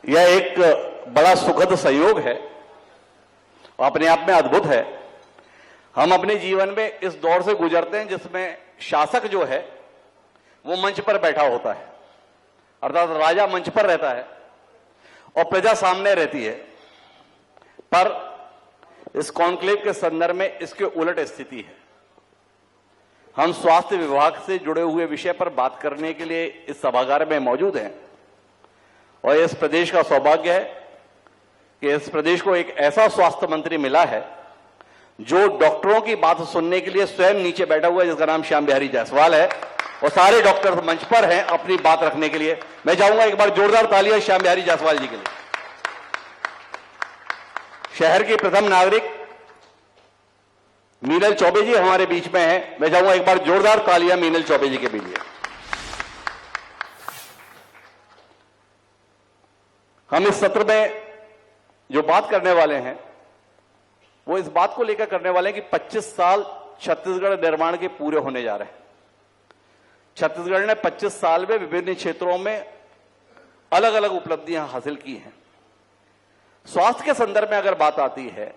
यह एक बड़ा सुखद संयोग है और अपने आप में अद्भुत है। हम अपने जीवन में इस दौर से गुजरते हैं जिसमें शासक जो है वो मंच पर बैठा होता है, अर्थात राजा मंच पर रहता है और प्रजा सामने रहती है। पर इस कॉन्क्लेव के संदर्भ में इसके उलट स्थिति है। हम स्वास्थ्य विभाग से जुड़े हुए विषय पर बात करने के लिए इस सभागार में मौजूद हैं और इस प्रदेश का सौभाग्य है कि इस प्रदेश को एक ऐसा स्वास्थ्य मंत्री मिला है जो डॉक्टरों की बात सुनने के लिए स्वयं नीचे बैठा हुआ है, जिसका नाम श्याम बिहारी जायसवाल है और सारे डॉक्टर मंच पर हैं अपनी बात रखने के लिए। मैं चाहूंगा एक बार जोरदार तालियां श्याम बिहारी जायसवाल जी के लिए। शहर के प्रथम नागरिक मीनल चौबे जी हमारे बीच में हैं। मैं चाहूंगा एक बार जोरदार तालियां मीनल चौबे जी के लिए। हम इस सत्र में जो बात करने वाले हैं वो इस बात को लेकर करने वाले हैं कि 25 साल छत्तीसगढ़ निर्माण के पूरे होने जा रहे हैं। छत्तीसगढ़ ने 25 साल में विभिन्न क्षेत्रों में अलग अलग उपलब्धियां हासिल की हैं। स्वास्थ्य के संदर्भ में अगर बात आती है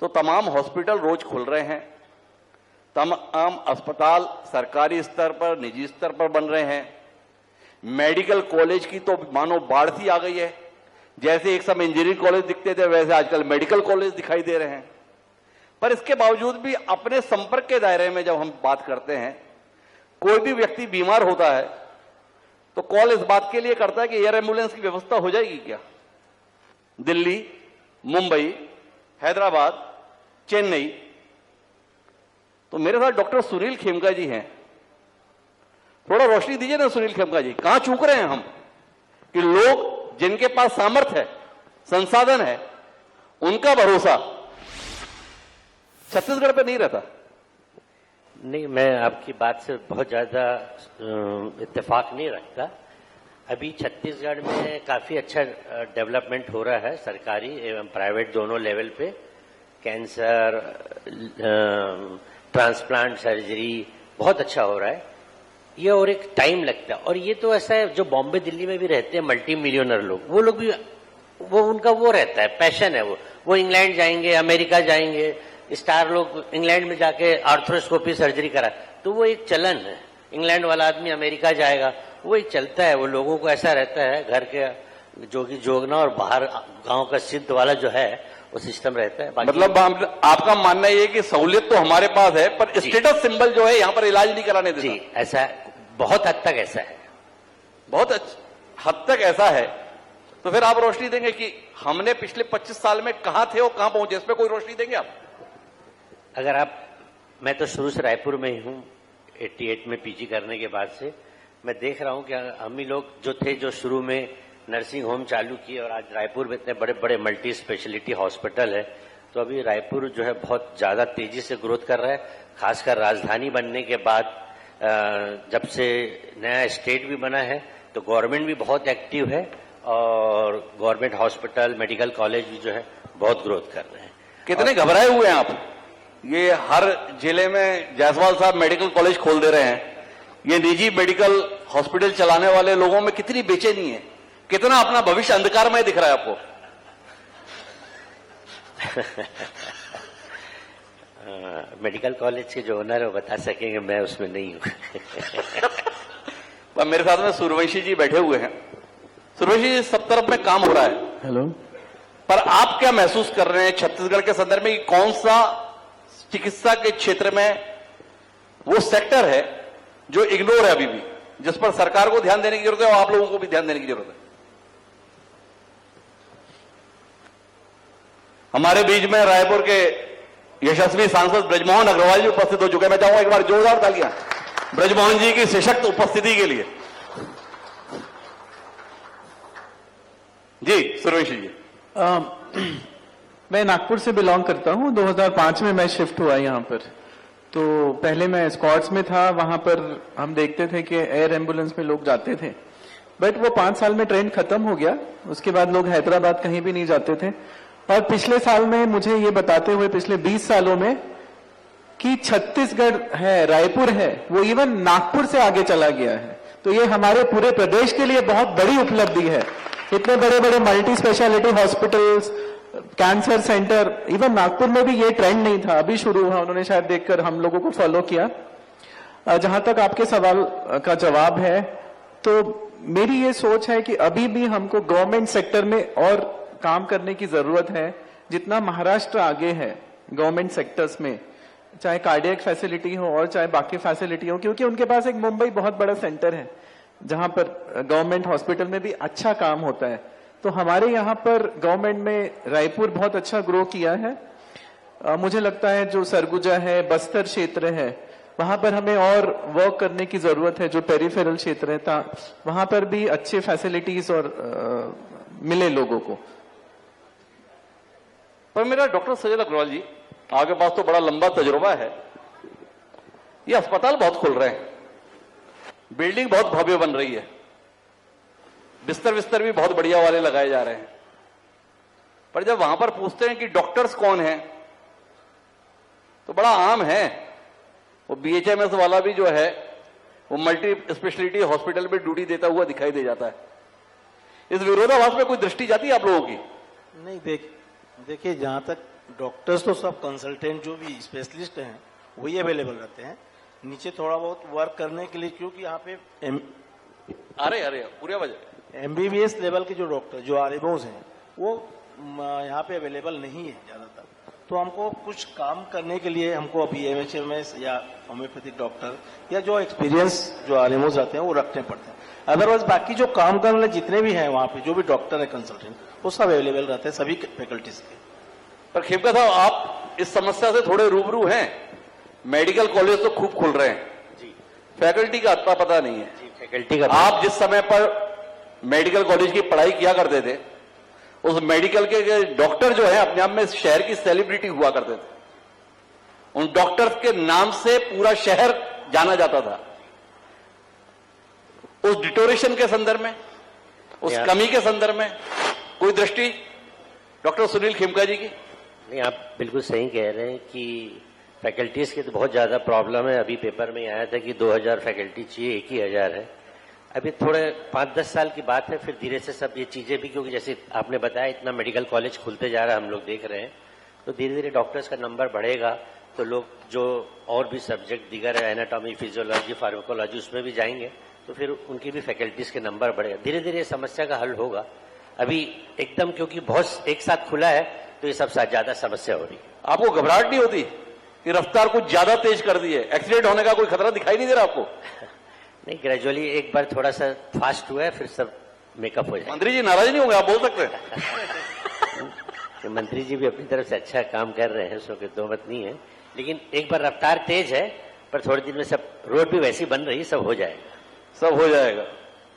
तो तमाम हॉस्पिटल रोज खुल रहे हैं, तमाम अस्पताल सरकारी स्तर पर निजी स्तर पर बन रहे हैं। मेडिकल कॉलेज की तो मानो बाढ़ सी आ गई है। जैसे एक समय इंजीनियरिंग कॉलेज दिखते थे वैसे आजकल मेडिकल कॉलेज दिखाई दे रहे हैं। पर इसके बावजूद भी अपने संपर्क के दायरे में जब हम बात करते हैं, कोई भी व्यक्ति बीमार होता है तो कॉल इस बात के लिए करता है कि एयर एम्बुलेंस की व्यवस्था हो जाएगी क्या। दिल्ली, मुंबई, हैदराबाद, चेन्नई। तो मेरे साथ डॉक्टर सुनील खेमका जी हैं। थोड़ा रोशनी दीजिए ना सुनील खेमका जी, कहां चूक रहे हैं हम कि लोग जिनके पास सामर्थ्य है, संसाधन है, उनका भरोसा छत्तीसगढ़ पे नहीं रहता। नहीं, मैं आपकी बात से बहुत ज्यादा इत्तेफाक नहीं रखता। अभी छत्तीसगढ़ में काफी अच्छा डेवलपमेंट हो रहा है, सरकारी एवं प्राइवेट दोनों लेवल पे। कैंसर, ट्रांसप्लांट सर्जरी बहुत अच्छा हो रहा है। ये और एक टाइम लगता है। और ये तो ऐसा है, जो बॉम्बे दिल्ली में भी रहते हैं मल्टी मिलियनर लोग, वो लोग भी वो उनका वो रहता है, पैशन है। वो इंग्लैंड जाएंगे, अमेरिका जाएंगे। स्टार लोग इंग्लैंड में जाके आर्थ्रोस्कोपी सर्जरी करा, तो वो एक चलन है। इंग्लैंड वाला आदमी अमेरिका जाएगा, वो एक चलता है। वो लोगों को ऐसा रहता है, घर के जोगी जोगना और बाहर गांव का सिद्ध वाला जो है वो सिस्टम रहता है। मतलब आपका मानना ये है कि सहूलियत तो हमारे पास है पर स्टेटस सिंबल जो है यहाँ पर इलाज नहीं कराने देता। जी, ऐसा है, बहुत हद तक ऐसा है, बहुत हद तक ऐसा है। तो फिर आप रोशनी देंगे कि हमने पिछले 25 साल में कहां थे और कहां पहुंचे, इस पर कोई रोशनी देंगे आप? अगर आप, मैं तो शुरू से रायपुर में ही हूं, 88 में पीजी करने के बाद से मैं देख रहा हूं कि हम ही लोग जो थे, जो शुरू में नर्सिंग होम चालू किए और आज रायपुर में इतने बड़े बड़े मल्टी स्पेशलिटी हॉस्पिटल है। तो अभी रायपुर जो है बहुत ज्यादा तेजी से ग्रोथ कर रहा है, खासकर राजधानी बनने के बाद। जब से नया स्टेट भी बना है तो गवर्नमेंट भी बहुत एक्टिव है और गवर्नमेंट हॉस्पिटल, मेडिकल कॉलेज भी जो है बहुत ग्रोथ कर रहे हैं। कितने घबराए हुए हैं आप? ये हर जिले में जायसवाल साहब मेडिकल कॉलेज खोल दे रहे हैं। ये निजी मेडिकल हॉस्पिटल चलाने वाले लोगों में कितनी बेचैनी है, कितना अपना भविष्य अंधकारमय दिख रहा है आपको? मेडिकल कॉलेज के जो ओनर है वो बता सकेंगे, मैं उसमें नहीं हूं। मेरे साथ में सूर्यवंशी जी बैठे हुए हैं। सूर्यवंशी जी, सब तरफ में काम हो रहा है। हेलो। पर आप क्या महसूस कर रहे हैं छत्तीसगढ़ के संदर्भ में कि कौन सा चिकित्सा के क्षेत्र में वो सेक्टर है जो इग्नोर है अभी भी, जिस पर सरकार को ध्यान देने की जरूरत है और आप लोगों को भी ध्यान देने की जरूरत है? हमारे बीच में रायपुर के यशस्वी सांसद ब्रजमोहन अग्रवाल जी उपस्थित हो चुके हैं। मैं चाहूंगा एक बार जोरदार तालियां ब्रजमोहन जी की सशक्त उपस्थिति के लिए। जी सूर्यवंशी जी। मैं नागपुर से बिलोंग करता हूं। 2005 में मैं शिफ्ट हुआ यहां पर। तो पहले मैं स्कॉट्स में था, वहां पर हम देखते थे कि एयर एम्बुलेंस में लोग जाते थे, बट वो 5 साल में ट्रेंड खत्म हो गया। उसके बाद लोग हैदराबाद कहीं भी नहीं जाते थे। और पिछले साल में मुझे ये बताते हुए, पिछले 20 सालों में, कि छत्तीसगढ़ है, रायपुर है, वो इवन नागपुर से आगे चला गया है। तो ये हमारे पूरे प्रदेश के लिए बहुत बड़ी उपलब्धि है। इतने बड़े बड़े multi speciality hospitals, cancer centre, even Nagpur में भी ये ट्रेंड नहीं था, अभी शुरू हुआ, उन्होंने शायद देखकर हम लोगों को फॉलो किया। जहां तक आपके सवाल का जवाब है, तो मेरी ये सोच है कि अभी भी हमको गवर्नमेंट सेक्टर में और काम करने की जरूरत है। जितना महाराष्ट्र आगे है गवर्नमेंट सेक्टर्स में, चाहे कार्डियक फैसिलिटी हो और चाहे बाकी फैसिलिटी हो, क्योंकि उनके पास एक मुंबई बहुत बड़ा सेंटर है जहां पर गवर्नमेंट हॉस्पिटल में भी अच्छा काम होता है। तो हमारे यहाँ पर गवर्नमेंट में रायपुर बहुत अच्छा ग्रो किया है। मुझे लगता है जो सरगुजा है, बस्तर क्षेत्र है, वहां पर हमें और वर्क करने की जरूरत है। जो पेरिफेरल क्षेत्र है वहां पर भी अच्छे फैसिलिटीज और मिले लोगों को। पर मेरा डॉक्टर सजल अग्रवाल जी, आपके पास तो बड़ा लंबा तजुर्बा है, ये अस्पताल बहुत खुल रहे हैं, बिल्डिंग बहुत भव्य बन रही है, बिस्तर भी बहुत बढ़िया वाले लगाए जा रहे हैं, पर जब वहां पर पूछते हैं कि डॉक्टर्स कौन हैं, तो बड़ा आम है, वो बीएचएमएस वाला भी जो है वो मल्टी स्पेशलिटी हॉस्पिटल में ड्यूटी देता हुआ दिखाई दे जाता है। इस विरोधाभास में कोई दृष्टि जाती है आप लोगों की? नहीं, देखिए जहां तक डॉक्टर्स तो सब कंसल्टेंट जो भी स्पेशलिस्ट हैं वही अवेलेबल रहते हैं। नीचे थोड़ा बहुत वर्क करने के लिए, क्योंकि यहाँ पे अरे पूरे वजह एमबीबीएस लेवल के जो डॉक्टर जो आरएमओज हैं वो यहाँ पे अवेलेबल नहीं है ज्यादातर। तो हमको कुछ काम करने के लिए हमको अभी एमएचएमएस या होम्योपैथिक डॉक्टर या जो एक्सपीरियंस जो आरएमओज रहते हैं वो रखने पड़ते हैं। अदरवाइज बाकी जो काम करने वाले जितने भी हैं वहाँ पे जो भी डॉक्टर है कंसल्टेंट, वो सब अवेलेबल रहते हैं सभी फैकल्टीज के। पर खेमका साहब, आप इस समस्या से थोड़े रूबरू हैं। मेडिकल कॉलेज तो खूब खुल रहे हैं जी, फैकल्टी का अता पता नहीं है जी, फैकल्टी का। आप जिस समय पर मेडिकल कॉलेज की पढ़ाई किया करते थे, उस मेडिकल के डॉक्टर जो है अपने आप में शहर की सेलिब्रिटी हुआ करते थे। उन डॉक्टर्स के नाम से पूरा शहर जाना जाता था। उस डिटोरेशन के संदर्भ में, उस कमी के संदर्भ में कोई दृष्टि डॉक्टर सुनील खेमका जी की? नहीं, आप बिल्कुल सही कह रहे हैं कि फैकल्टीज की तो बहुत ज्यादा प्रॉब्लम है। अभी पेपर में आया था कि 2000 फैकल्टी चाहिए, 1,000 है। अभी थोड़े 5-10 साल की बात है, फिर धीरे से सब ये चीजें भी, क्योंकि जैसे आपने बताया इतना मेडिकल कॉलेज खुलते जा रहा है, हम लोग देख रहे हैं, तो धीरे धीरे डॉक्टर्स का नंबर बढ़ेगा तो लोग जो और भी सब्जेक्ट दिगर है, एनाटॉमी, फिजियोलॉजी, फार्माकोलॉजी, उसमें भी जाएंगे तो फिर उनकी भी फैकल्टीज के नंबर बढ़ेगा। धीरे धीरे समस्या का हल होगा। अभी एकदम क्योंकि बहुत एक साथ खुला है तो ये सबसे ज्यादा समस्या हो रही है। आपको घबराहट नहीं होती कि रफ्तार कुछ ज्यादा तेज कर दी है, एक्सीडेंट होने का कोई खतरा दिखाई नहीं दे रहा आपको? नहीं, ग्रेजुअली एक बार थोड़ा सा फास्ट हुआ है, फिर सब मेकअप हो जाए। मंत्री जी नाराज नहीं होंगे, आप बोल सकते हैं। मंत्री जी भी अपनी तरफ से अच्छा काम कर रहे हैं, उसमें दो मत नहीं है, लेकिन एक बार रफ्तार तेज है, पर थोड़े दिन में सब रोड भी वैसी बन रही है, सब हो जाएगा, सब हो जाएगा।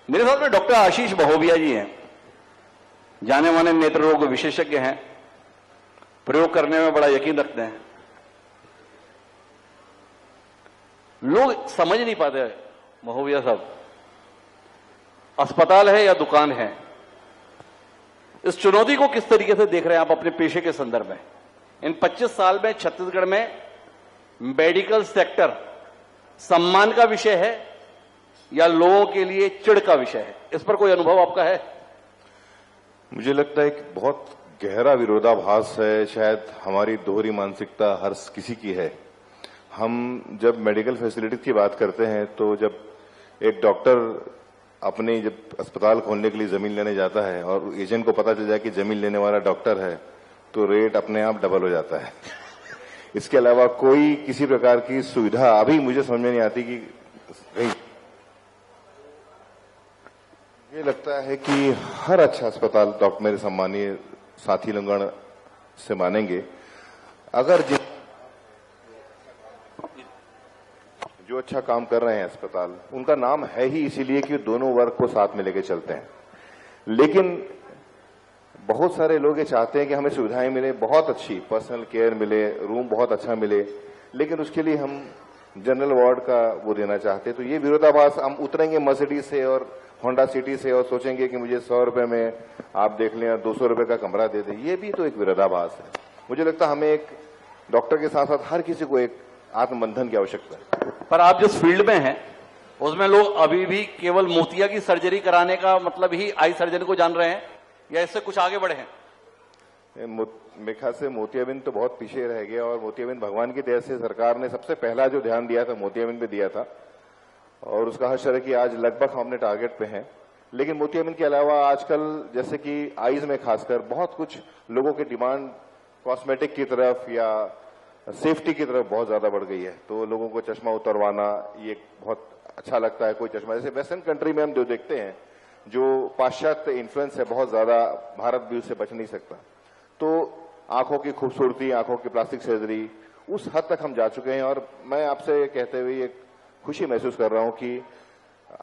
मेरे साथ में डॉक्टर आशीष बहोबिया जी हैं, जाने माने नेत्र रोग विशेषज्ञ हैं, प्रयोग करने में बड़ा यकीन रखते हैं। लोग समझ नहीं पाते, महोबिया साहब, अस्पताल है या दुकान है? इस चुनौती को किस तरीके से देख रहे हैं आप अपने पेशे के संदर्भ में? इन 25 साल में छत्तीसगढ़ में मेडिकल सेक्टर सम्मान का विषय है या लोगों के लिए चिढ़ का विषय है? इस पर कोई अनुभव आपका है? मुझे लगता है कि बहुत गहरा विरोधाभास है, शायद हमारी दोहरी मानसिकता हर किसी की है। हम जब मेडिकल फैसिलिटीज की बात करते हैं तो जब एक डॉक्टर अपने जब अस्पताल खोलने के लिए जमीन लेने जाता है और एजेंट को पता चल जाए कि जमीन लेने वाला डॉक्टर है, तो रेट अपने आप डबल हो जाता है। इसके अलावा कोई किसी प्रकार की सुविधा अभी मुझे समझ में नहीं आती कि नहीं। ये लगता है कि हर अच्छा अस्पताल, डॉक्टर मेरे सम्मानीय साथी लोगन से मानेंगे, अगर जो अच्छा काम कर रहे हैं अस्पताल, उनका नाम है ही इसीलिए कि दोनों वर्ग को साथ में लेके चलते हैं। लेकिन बहुत सारे लोग ये चाहते हैं कि हमें सुविधाएं मिले, बहुत अच्छी पर्सनल केयर मिले, रूम बहुत अच्छा मिले, लेकिन उसके लिए हम जनरल वार्ड का वो देना चाहते हैं। तो ये विरोधाभास, हम उतरेंगे मर्सिडीज से और होंडा सिटी से और सोचेंगे कि मुझे 100 रुपए में आप देख लें, 200 रुपए का कमरा दे दें, ये भी तो एक विरोधाभास है। मुझे लगता है हमें एक डॉक्टर के साथ साथ हर किसी को एक आत्मबंधन की आवश्यकता है। पर आप जिस फील्ड में हैं उसमें लोग अभी भी केवल मोतिया की सर्जरी कराने का मतलब ही आई सर्जन को जान रहे हैं, या इससे कुछ आगे बढ़े हैं? मेरे ख्याल से मोतियाबिंद तो बहुत पीछे रह गया, और मोतियाबिंद भगवान की दया से सरकार ने सबसे पहला जो ध्यान दिया था मोतियाबिंद पे दिया था, और उसका हर्ष है कि आज लगभग हमने टारगेट पे हैं। लेकिन मोतियाबिंद के अलावा आजकल जैसे कि आईज में खासकर बहुत कुछ लोगों की डिमांड कॉस्मेटिक की तरफ या सेफ्टी की तरफ बहुत ज्यादा बढ़ गई है, तो लोगों को चश्मा उतरवाना ये बहुत अच्छा लगता है। कोई चश्मा, जैसे वेस्टर्न कंट्री में हम जो देखते हैं, जो पाश्चात्य इन्फ्लुएंस है बहुत ज्यादा, भारत भी उससे बच नहीं सकता। तो आंखों की खूबसूरती, आंखों की प्लास्टिक सर्जरी, उस हद तक हम जा चुके हैं। और मैं आपसे कहते हुए एक खुशी महसूस कर रहा हूं कि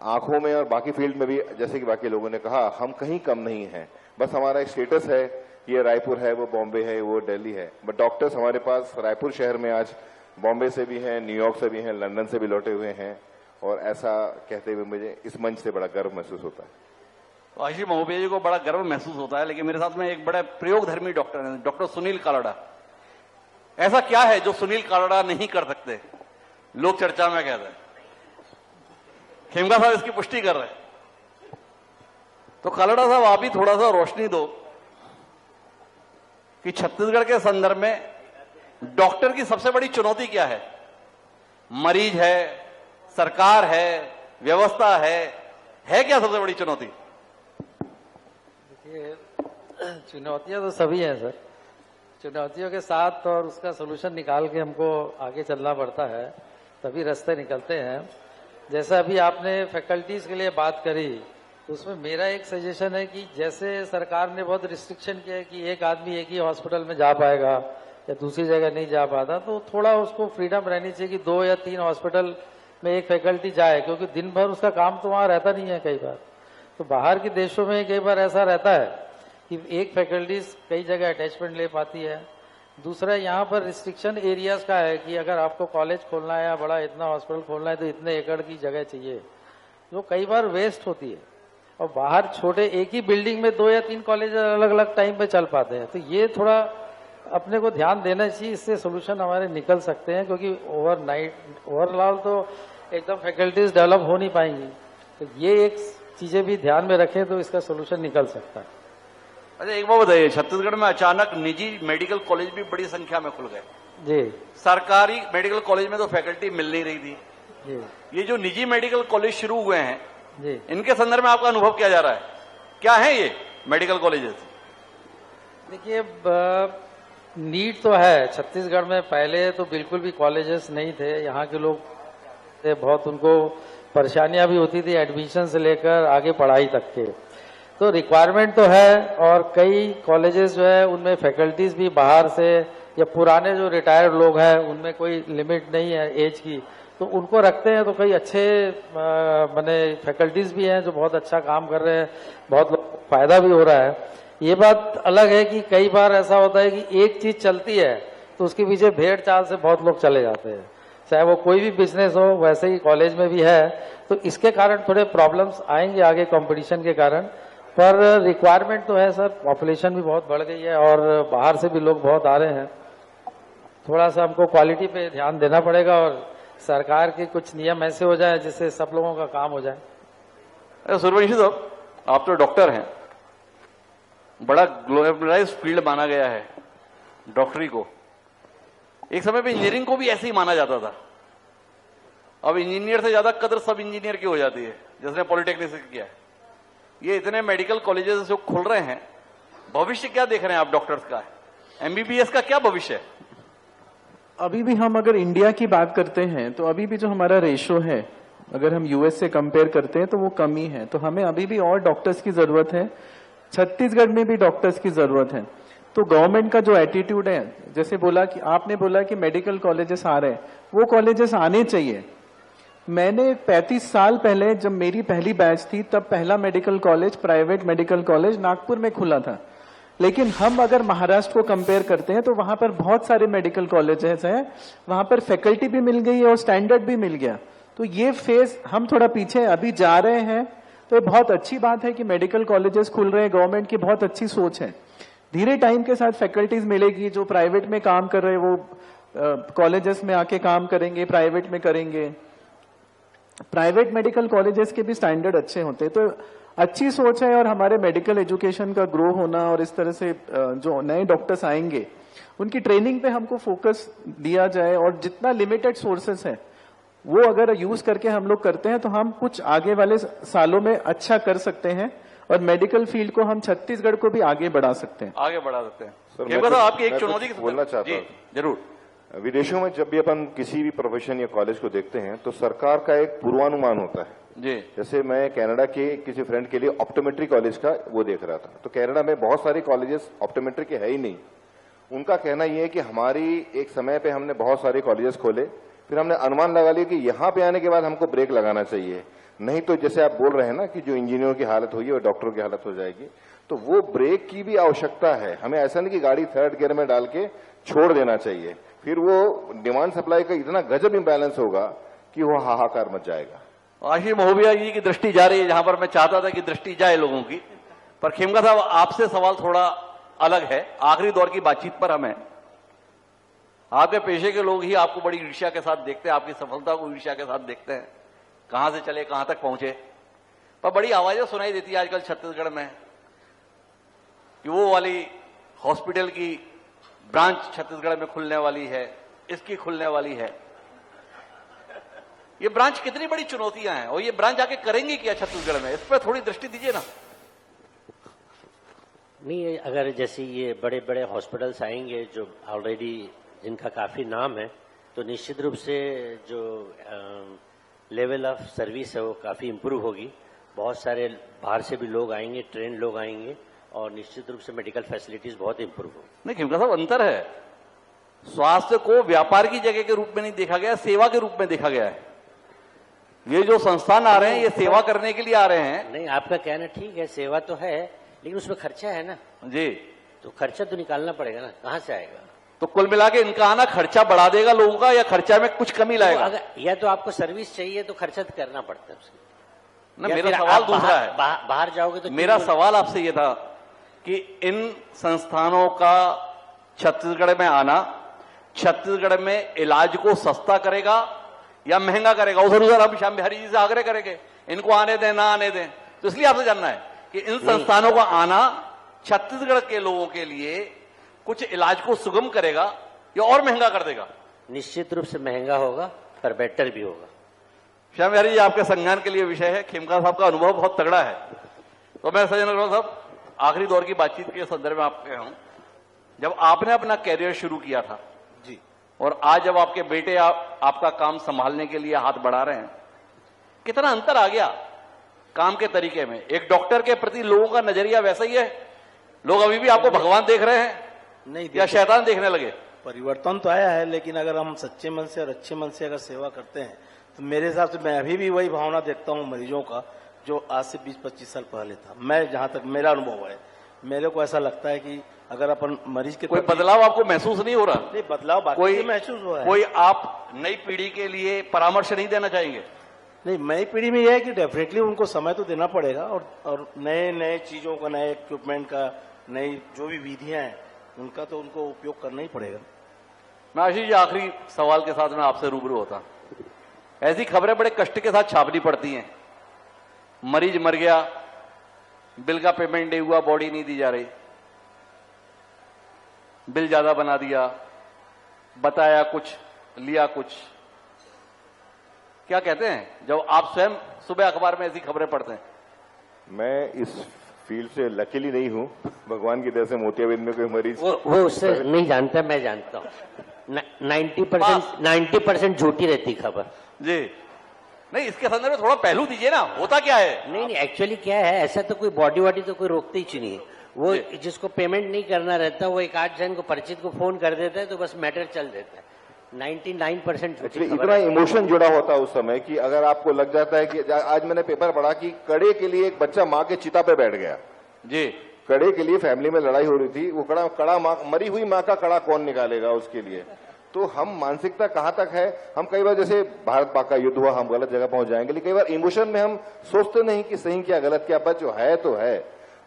आंखों में और बाकी फील्ड में भी, जैसे कि बाकी लोगों ने कहा, हम कहीं कम नहीं हैं। बस हमारा एक स्टेटस है, ये रायपुर है, वो बॉम्बे है, वो दिल्ली है, बट डॉक्टर्स हमारे पास रायपुर शहर में आज बॉम्बे से भी हैं, न्यूयॉर्क से भी हैं, लंदन से भी लौटे हुए हैं। और ऐसा कहते हुए मुझे इस मंच से बड़ा गर्व महसूस होता है। आशीष महोदय जी को बड़ा गर्व महसूस होता है, लेकिन मेरे साथ में एक बड़ा प्रयोगधर्मी डॉक्टर हैं, डॉक्टर सुनील कालड़ा। ऐसा क्या है जो सुनील कालड़ा नहीं कर सकते, लोग चर्चा में कहते हैं? खेमका साहब इसकी पुष्टि कर रहे हैं। तो कालड़ा साहब, आप ही थोड़ा सा रोशनी दो कि छत्तीसगढ़ के संदर्भ में डॉक्टर की सबसे बड़ी चुनौती क्या है? मरीज है, सरकार है, व्यवस्था है क्या सबसे बड़ी चुनौती? देखिए, चुनौतियां तो सभी हैं सर। चुनौतियों के साथ और उसका सोल्यूशन निकाल के हमको आगे चलना पड़ता है, तभी रास्ते निकलते हैं। जैसा अभी आपने फैकल्टीज के लिए बात करी, तो उसमें मेरा एक सजेशन है कि जैसे सरकार ने बहुत रिस्ट्रिक्शन किया है कि एक आदमी एक ही हॉस्पिटल में जा पाएगा या दूसरी जगह नहीं जा पाता, तो थोड़ा उसको फ्रीडम रहनी चाहिए कि 2 या 3 हॉस्पिटल में एक फैकल्टी जाए, क्योंकि दिन भर उसका काम तो वहां रहता नहीं है। कई बार तो बाहर के देशों में कई बार ऐसा रहता है कि एक फैकल्टी कई जगह अटैचमेंट ले पाती है। दूसरा, यहाँ पर रिस्ट्रिक्शन एरियाज का है कि अगर आपको कॉलेज खोलना है या बड़ा इतना हॉस्पिटल खोलना है तो इतने एकड़ की जगह चाहिए, जो कई बार वेस्ट होती है। और बाहर छोटे एक ही बिल्डिंग में 2 या 3 कॉलेज अलग अलग टाइम पे चल पाते हैं। तो ये थोड़ा अपने को ध्यान देना चाहिए, इससे सोल्यूशन हमारे निकल सकते हैं, क्योंकि ओवरऑल तो एकदम फैकल्टीज डेवलप हो नहीं पाएंगी। तो ये एक चीजें भी ध्यान में रखें तो इसका सोल्यूशन निकल सकता है। अच्छा, एक बात बताइए, छत्तीसगढ़ में अचानक निजी मेडिकल कॉलेज भी बड़ी संख्या में खुल गए जी। सरकारी मेडिकल कॉलेज में तो फैकल्टी मिल नहीं रही थी जी। ये जो निजी मेडिकल कॉलेज शुरू हुए हैं जी, इनके संदर्भ में आपका अनुभव किया जा रहा है? क्या है ये मेडिकल कॉलेजेस? देखिए, नीड तो है छत्तीसगढ़ में। पहले तो बिल्कुल भी कॉलेजेस नहीं थे, यहाँ के लोग थे, बहुत उनको परेशानियां भी होती थी एडमिशन से लेकर आगे पढ़ाई तक के। तो रिक्वायरमेंट तो है, और कई कॉलेजेस जो है उनमें फैकल्टीज भी बाहर से या पुराने जो रिटायर्ड लोग हैं उनमें कोई लिमिट नहीं है एज की, तो उनको रखते हैं। तो कई अच्छे माने फैकल्टीज भी हैं जो बहुत अच्छा काम कर रहे हैं, बहुत लोग को फायदा भी हो रहा है। ये बात अलग है कि कई बार ऐसा होता है कि एक चीज चलती है तो उसके पीछे भेड़ चाल से बहुत लोग चले जाते हैं, चाहे वो कोई भी बिजनेस हो। वैसे ही कॉलेज में भी है, तो इसके कारण थोड़े प्रॉब्लम्स आएंगे आगे कंपटीशन के कारण। पर रिक्वायरमेंट तो है सर, पॉपुलेशन भी बहुत बढ़ गई है और बाहर से भी लोग बहुत आ रहे हैं। थोड़ा सा हमको क्वालिटी पे ध्यान देना पड़ेगा और सरकार के कुछ नियम ऐसे हो जाए जिससे सब लोगों का काम हो जाए। अरे सूर्यवंशी साहब, आप तो डॉक्टर हैं, बड़ा ग्लोबलाइज्ड फील्ड माना गया है डॉक्टरी को। एक समय पे इंजीनियरिंग को भी ऐसे ही माना जाता था। अब इंजीनियर से ज्यादा कदर सब इंजीनियर की हो जाती है, जिसने पॉलिटेक्निक से किया है। ये इतने मेडिकल कॉलेजेस जो खुल रहे हैं, भविष्य क्या देख रहे हैं आप डॉक्टर्स का? एमबीबीएस का क्या भविष्य है? अभी भी हम अगर इंडिया की बात करते हैं तो अभी भी जो हमारा रेशो है, अगर हम यूएस से कंपेयर करते हैं तो वो कम ही है। तो हमें अभी भी और डॉक्टर्स की जरूरत है, छत्तीसगढ़ में भी डॉक्टर्स की जरूरत है। तो गवर्नमेंट का जो एटीट्यूड है, जैसे बोला कि आपने बोला कि मेडिकल कॉलेजेस आ रहे हैं, वो कॉलेजेस आने चाहिए। मैंने 35 साल पहले जब मेरी पहली बैच थी, तब पहला medical college, private medical college Nagpur में खुला था। लेकिन हम अगर महाराष्ट्र को कंपेयर करते हैं तो वहां पर बहुत सारे मेडिकल कॉलेजेस हैं, वहां पर फैकल्टी भी मिल गई और स्टैंडर्ड भी मिल गया। तो ये फेज हम थोड़ा पीछे अभी जा रहे हैं। तो ये बहुत अच्छी बात है कि मेडिकल कॉलेजेस खुल रहे हैं, गवर्नमेंट की बहुत अच्छी सोच है। धीरे टाइम के साथ फैकल्टीज मिलेगी, जो प्राइवेट में काम कर रहे हैं वो कॉलेजेस में आके काम करेंगे, प्राइवेट में करेंगे। प्राइवेट मेडिकल कॉलेजेस के भी स्टैंडर्ड अच्छे होते हैं। तो अच्छी सोच है, और हमारे मेडिकल एजुकेशन का ग्रो होना, और इस तरह से जो नए डॉक्टर्स आएंगे उनकी ट्रेनिंग पे हमको फोकस दिया जाए, और जितना लिमिटेड सोर्सेस है वो अगर यूज करके हम लोग करते हैं तो हम कुछ आगे वाले सालों में अच्छा कर सकते हैं, और मेडिकल फील्ड को हम छत्तीसगढ़ को भी आगे बढ़ा सकते हैं। आगे बढ़ा सकते हैं। सर, ये मैं बताओ, कुछ- आपकी एक मैं चुनौती कुछ बोलना चाहता जी, हूं। जरूर। विदेशों में जब भी अपन किसी भी प्रोफेशन या कॉलेज को देखते हैं तो सरकार का एक पूर्वानुमान होता है। जी, जैसे मैं कनाडा के किसी फ्रेंड के लिए ऑप्टोमेट्री कॉलेज का वो देख रहा था, तो कनाडा में बहुत सारे कॉलेजेस ऑप्टोमेट्री के है ही नहीं। उनका कहना यह है कि हमारी एक समय पे हमने बहुत सारे कॉलेजेस खोले, फिर हमने अनुमान लगा लिया कि यहाँ पे आने के बाद हमको ब्रेक लगाना चाहिए, नहीं तो जैसे आप बोल रहे हैं ना कि जो इंजीनियरों की हालत हुई है वो डॉक्टरों की हालत हो जाएगी। तो वो ब्रेक की भी आवश्यकता है। हमें ऐसा नहीं कि गाड़ी थर्ड गियर में डाल के छोड़ देना चाहिए, फिर वो डिमांड सप्लाई का इतना गजब इंबैलेंस होगा कि वो हाहाकार मच जाएगा। आशीष महोबिया जी की दृष्टि जा रही है जहां पर मैं चाहता था कि दृष्टि जाए लोगों की, पर खेमका साहब आपसे सवाल थोड़ा अलग है। आखिरी दौर की बातचीत पर हमें, आपके पेशे के लोग ही आपको बड़ी ईर्ष्या के साथ देखते हैं, आपकी सफलता को ईर्ष्या के साथ देखते हैं, कहां से चले कहां तक पहुंचे। पर बड़ी आवाजें सुनाई देती है आजकल छत्तीसगढ़ में कि वो वाली हॉस्पिटल की ब्रांच छत्तीसगढ़ में खुलने वाली है, इसकी खुलने वाली है। ये ब्रांच कितनी बड़ी चुनौतियां हैं, और ये ब्रांच आके करेंगी क्या छत्तीसगढ़ में, इस पर थोड़ी दृष्टि दीजिए ना। नहीं, अगर जैसे ये बड़े बड़े हॉस्पिटल्स आएंगे जो ऑलरेडी जिनका काफी नाम है, तो निश्चित रूप से जो लेवल ऑफ सर्विस है वो काफी इम्प्रूव होगी। बहुत सारे बाहर से भी लोग आएंगे, ट्रेन लोग आएंगे, और निश्चित रूप से मेडिकल फैसिलिटीज बहुत इम्प्रूव होगी। नहीं खेमका साहब, अंतर है। स्वास्थ्य को व्यापार की जगह के रूप में नहीं देखा गया, सेवा के रूप में देखा गया है। ये जो संस्थान आ रहे हैं ये सेवा करने के लिए आ रहे हैं। नहीं, आपका कहना ठीक है, सेवा तो है, लेकिन उसमें खर्चा है ना। जी, तो खर्चा तो निकालना पड़ेगा ना, कहाँ से आएगा? तो कुल मिला के इनका आना खर्चा बढ़ा देगा लोगों का, या खर्चा में कुछ कमी तो लाएगा? अगर या तो आपको सर्विस चाहिए तो खर्चा तो करना पड़ता है उसके। ना, या मेरा फिर सवाल आप दूसरा है। बाहर जाओगे तो मेरा सवाल आपसे ये था कि इन संस्थानों का छत्तीसगढ़ में आना छत्तीसगढ़ में इलाज को सस्ता करेगा या महंगा करेगा? उस अनुसार हम श्याम बिहारी जी से आग्रह करेंगे, इनको आने दें ना आने दें। तो इसलिए आपसे जानना है कि इन संस्थानों का आना छत्तीसगढ़ के लोगों के लिए कुछ इलाज को सुगम करेगा या और महंगा कर देगा? निश्चित रूप से महंगा होगा, पर बेटर भी होगा। श्याम बिहारी जी, आपके संज्ञान के लिए विषय है। खेमका साहब का अनुभव बहुत तगड़ा है। तो मैं सज्जन अग्रवाल साहब, आखिरी दौर की बातचीत के संदर्भ में आपके हूं, जब आपने अपना कैरियर शुरू किया था जी, और आज जब आपके बेटे आपका काम संभालने के लिए हाथ बढ़ा रहे हैं, कितना अंतर आ गया काम के तरीके में? एक डॉक्टर के प्रति लोगों का नजरिया वैसा ही है? लोग अभी भी आपको भगवान देख रहे हैं नहीं या शैतान देखने लगे? परिवर्तन तो आया है, लेकिन अगर हम सच्चे मन से और अच्छे मन से अगर सेवा करते हैं तो मेरे हिसाब से मैं अभी भी वही भावना देखता हूं मरीजों का जो आज से 20-25 साल पहले था। मैं जहां तक मेरा अनुभव है, मेरे को ऐसा लगता है कि अगर अपन मरीज के कोई प्रति- बदलाव आपको महसूस नहीं हो रहा? नहीं, बदलाव बाकी कोई से महसूस हुआ है। कोई आप नई पीढ़ी के लिए परामर्श नहीं देना चाहेंगे? नहीं, नई पीढ़ी में यह है कि डेफिनेटली उनको समय तो देना पड़ेगा, और नए नए चीजों का, नए इक्विपमेंट का, नई जो भी विधियां हैं उनका तो उनको उपयोग करना ही पड़ेगा। मैं आशीष जी, आखिरी सवाल के साथ मैं आपसे रूबरू होता। ऐसी खबरें बड़े कष्ट के साथ छापनी पड़ती हैं, मरीज मर गया, बिल का पेमेंट नहीं हुआ, बॉडी नहीं दी जा रही, बिल ज्यादा बना दिया, बताया कुछ लिया कुछ। क्या कहते हैं जब आप स्वयं सुबह अखबार में ऐसी खबरें पढ़ते हैं? मैं इस फील्ड से लकीली नहीं हूं, भगवान की दया से मोतियाबिंद में कोई मरीज वो उससे नहीं जानता, मैं जानता हूँ। 90% झूठी रहती खबर। जी, नहीं, इसके संदर्भ में थोड़ा पहलू दीजिए ना, होता क्या है? नहीं, एक्चुअली क्या है, ऐसा तो कोई बॉडी वॉडी तो कोई रोकती ही नहीं है। वो जिसको पेमेंट नहीं करना रहता, वो एक 8 जन को परिचित को फोन कर देता है तो बस मैटर चल देता है। 99% एक्चुअली इतना इमोशन जुड़ा होता है उस समय कि अगर आपको लग जाता है कि आज मैंने पेपर पढ़ा कि कड़े के लिए एक बच्चा माँ के चिता पे बैठ गया। जी, कड़े के लिए फैमिली में लड़ाई हो रही थी, वो कड़ा माँ, मरी हुई माँ का कड़ा कौन निकालेगा उसके लिए? तो हम मानसिकता कहाँ तक है, हम कई बार जैसे भारत पाक का युद्ध हुआ, हम गलत जगह पहुंच जाएंगे, लेकिन कई बार इमोशन में हम सोचते नहीं कि सही क्या गलत क्या, बस जो है तो है।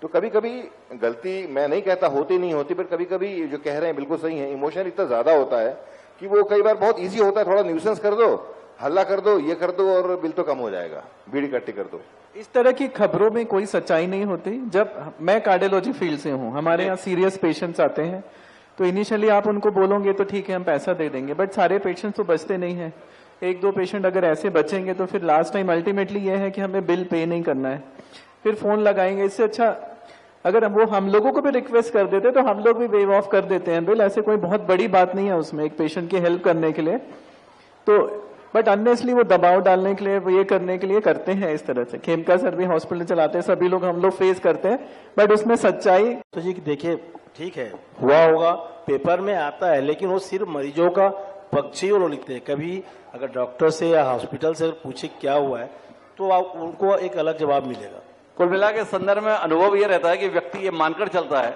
तो कभी कभी गलती, मैं नहीं कहता होती नहीं होती, पर कभी कभी जो कह रहे हैं बिल्कुल सही है, इमोशन इतना ज्यादा होता है कि वो कई बार बहुत इजी होता है, थोड़ा न्यूसेंस कर दो, हल्ला कर दो, ये कर दो और बिल तो कम हो जाएगा, भीड़ इकट्ठी कर दो। इस तरह की खबरों में कोई सच्चाई नहीं होती। जब मैं कार्डियोलॉजी फील्ड से हूं, हमारे यहाँ सीरियस पेशेंट्स आते हैं, तो इनिशियली आप उनको बोलोगे तो ठीक है हम पैसा दे देंगे, बट सारे पेशेंट्स तो बचते नहीं है। एक दो पेशेंट अगर ऐसे बचेंगे तो फिर लास्ट टाइम अल्टीमेटली ये है कि हमें बिल पे नहीं करना है, फिर फोन लगाएंगे। इससे अच्छा अगर वो हम लोगों को भी रिक्वेस्ट कर देते तो हम लोग भी वेव ऑफ कर देते हैं बिल। ऐसे कोई बहुत बड़ी बात नहीं है उसमें, एक पेशेंट की हेल्प करने के लिए। तो बट अननेसली वो दबाव डालने के लिए, वो ये करने के लिए करते हैं इस तरह से। खेमका सर भी हॉस्पिटल चलाते हैं, सभी लोग हम लोग फेस करते हैं, बट उसमें सच्चाई। तो जी देखिए, ठीक है हुआ होगा, पेपर में आता है, लेकिन वो सिर्फ मरीजों का पक्ष ही वो लोग लिखते हैं। कभी अगर डॉक्टर से या हॉस्पिटल से पूछे क्या हुआ है तो उनको एक अलग जवाब मिलेगा। कुल मिला के संदर्भ में अनुभव यह रहता है कि व्यक्ति ये मानकर चलता है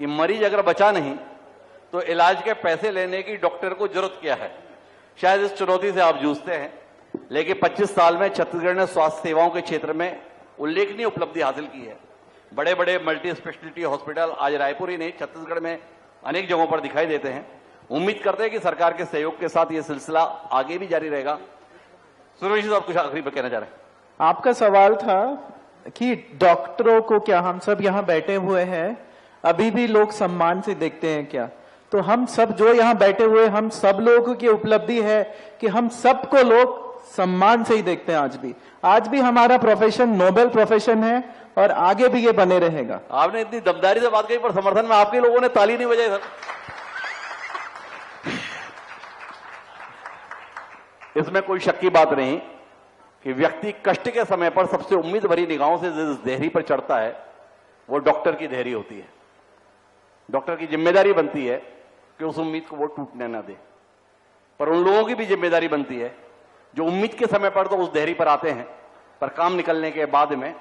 कि मरीज अगर बचा नहीं तो इलाज के पैसे लेने की डॉक्टर को जरूरत क्या है। शायद इस चुनौती से आप जूझते हैं, लेकिन 25 साल में छत्तीसगढ़ ने स्वास्थ्य सेवाओं के क्षेत्र में उल्लेखनीय उपलब्धि हासिल की है। बड़े बड़े मल्टी स्पेशलिटी हॉस्पिटल आज रायपुर ही नहीं, छत्तीसगढ़ में अनेक जगहों पर दिखाई देते हैं। उम्मीद करते हैं कि सरकार के सहयोग के साथ यह सिलसिला आगे भी जारी रहेगा। सुरेश साहब कुछ आखिरी पर कहना चाह रहे हैं। आपका सवाल था कि डॉक्टरों को क्या, हम सब यहाँ बैठे हुए हैं, अभी भी लोग सम्मान से देखते हैं क्या? तो हम सब जो यहाँ बैठे हुए, हम सब लोगों की उपलब्धि है कि हम सबको लोग सम्मान से ही देखते हैं। आज भी हमारा प्रोफेशन नोबेल प्रोफेशन है और आगे भी ये बने रहेगा। आपने इतनी दमदारी से बात कही, पर समर्थन में आपके लोगों ने ताली नहीं बजाई सर। इसमें कोई शक की बात नहीं कि व्यक्ति कष्ट के समय पर सबसे उम्मीद भरी निगाहों से जिस देहरी पर चढ़ता है वो डॉक्टर की देहरी होती है। डॉक्टर की जिम्मेदारी बनती है कि उस उम्मीद को वो टूटने ना दे, पर उन लोगों की भी जिम्मेदारी बनती है जो उम्मीद के समय पर तो उस देहरी पर आते हैं, पर काम निकलने के बाद में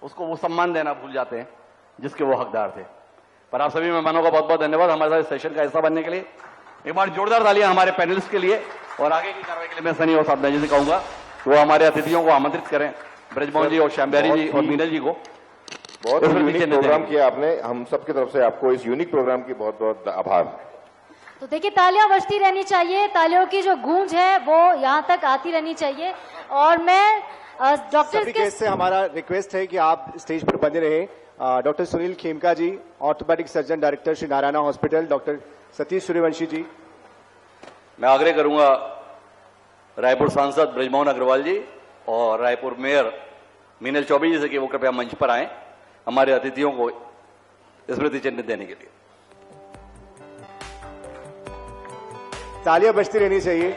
उसको वो सम्मान देना भूल जाते हैं जिसके वो हकदार थे। पर आप सभी मेहमानों का बहुत बहुत धन्यवाद हमारे साथ इस सेशन का हिस्सा बनने के लिए। एक बार जोरदार तालियां हमारे पैनलिस्ट के लिए। और आगे की कार्रवाई के लिए मैं सनी और साधना जी से कहूंगा वो हमारे अतिथियों को आमंत्रित करें, ब्रजमोहन जी और श्यामबिहारी जी और मीनल जी को। बहुत यूनिक प्रोग्राम किया आपने, हम सबकी तरफ से आपको इस यूनिक प्रोग्राम की बहुत बहुत आभार। तो देखिए, तालियां बजती रहनी चाहिए, तालियों की जो गूंज है वो यहाँ तक आती रहनी चाहिए। और मैं डॉक्टर के से हमारा रिक्वेस्ट है कि आप स्टेज पर बने रहे। Doctor Sunil Khemka ji, orthopaedic surgeon director Shri Narayana hospital, doctor Satish Suryavanshi ji. मैं आग्रह करूंगा रायपुर सांसद ब्रजमोहन अग्रवाल जी और रायपुर मेयर मीनल चौबे जी से कि वो कृपया मंच पर आएं हमारे अतिथियों को स्मृति चिन्ह देने के लिए। तालियां बजती रहनी चाहिए।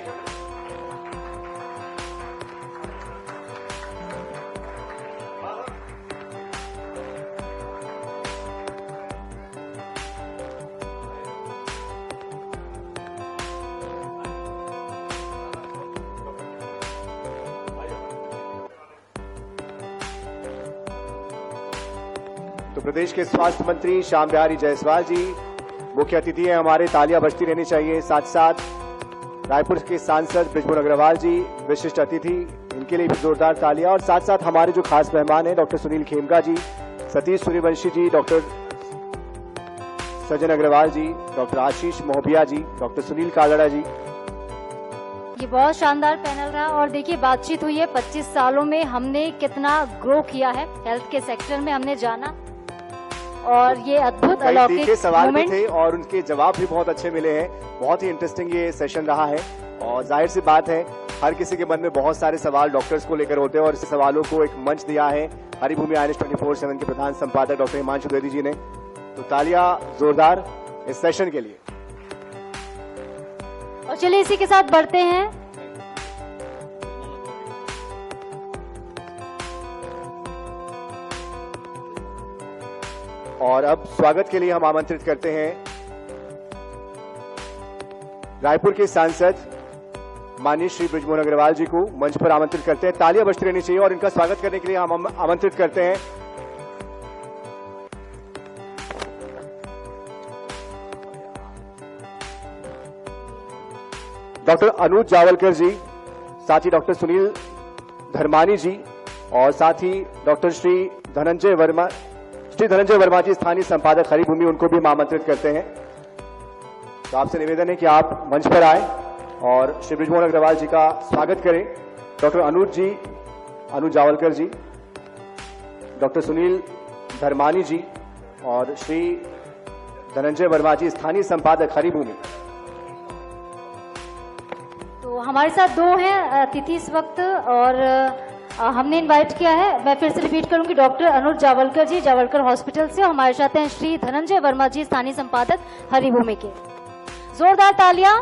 तो प्रदेश के स्वास्थ्य मंत्री श्यामबिहारी जायसवाल जी मुख्य अतिथि हैं हमारे, तालियां बजती रहनी चाहिए। साथ साथ रायपुर के सांसद ब्रजमोहन अग्रवाल जी विशिष्ट अतिथि, इनके लिए भी जोरदार तालियां। और साथ साथ हमारे जो खास मेहमान हैं डॉक्टर सुनील खेमका जी, सतीश सूर्यवंशी जी, डॉक्टर सजन अग्रवाल जी, डॉक्टर आशीष मोहबिया जी, डॉक्टर सुनील कालड़ा जी। ये बहुत शानदार पैनल रहा। और देखिए, बातचीत हुई है 25 सालों में हमने कितना ग्रो किया है हेल्थ के सेक्टर में, हमने जाना। और ये अद्भुत अलौकिक सवाल भी थे और उनके जवाब भी बहुत अच्छे मिले हैं। बहुत ही इंटरेस्टिंग ये सेशन रहा है। और जाहिर सी बात है, हर किसी के मन में बहुत सारे सवाल डॉक्टर्स को लेकर होते हैं और इस सवालों को एक मंच दिया है हरिभूमि INS 24/7 के प्रधान संपादक डॉक्टर हिमांशु द्विवेदी जी ने। तो तालियां जोरदार इस सेशन के लिए। और चलिए इसी के साथ बढ़ते हैं। और अब स्वागत के लिए हम आमंत्रित करते हैं रायपुर के सांसद माननीय श्री ब्रजमोहन अग्रवाल जी को मंच पर आमंत्रित करते हैं। तालियां बजती रहनी चाहिए और इनका स्वागत करने के लिए हम आमंत्रित करते हैं डॉक्टर अनुज जावलकर जी, साथ ही डॉक्टर सुनील धर्मानी जी और साथ ही डॉक्टर श्री धनंजय वर्मा जी, स्थानीय संपादक हरिभूमि, उनको भी हम आमंत्रित करते हैं। तो आपसे निवेदन है कि आप मंच पर आए। और श्री बृजमोहन अग्रवाल जी का स्वागत करें। डॉक्टर अनुज जावलकर जी, डॉक्टर सुनील धर्मानी जी और श्री धनंजय वर्मा जी, स्थानीय संपादक हरिभूमि। तो हमारे साथ दो हैं अतिथि इस वक्त, और हमने इनवाइट किया है, मैं फिर से रिपीट करूंगी, डॉक्टर अनुज जावलकर जी जावलकर हॉस्पिटल से। हमारे साथ हैं श्री धनंजय वर्मा जी, स्थानीय संपादक हरिभूमि के। जोरदार तालियां।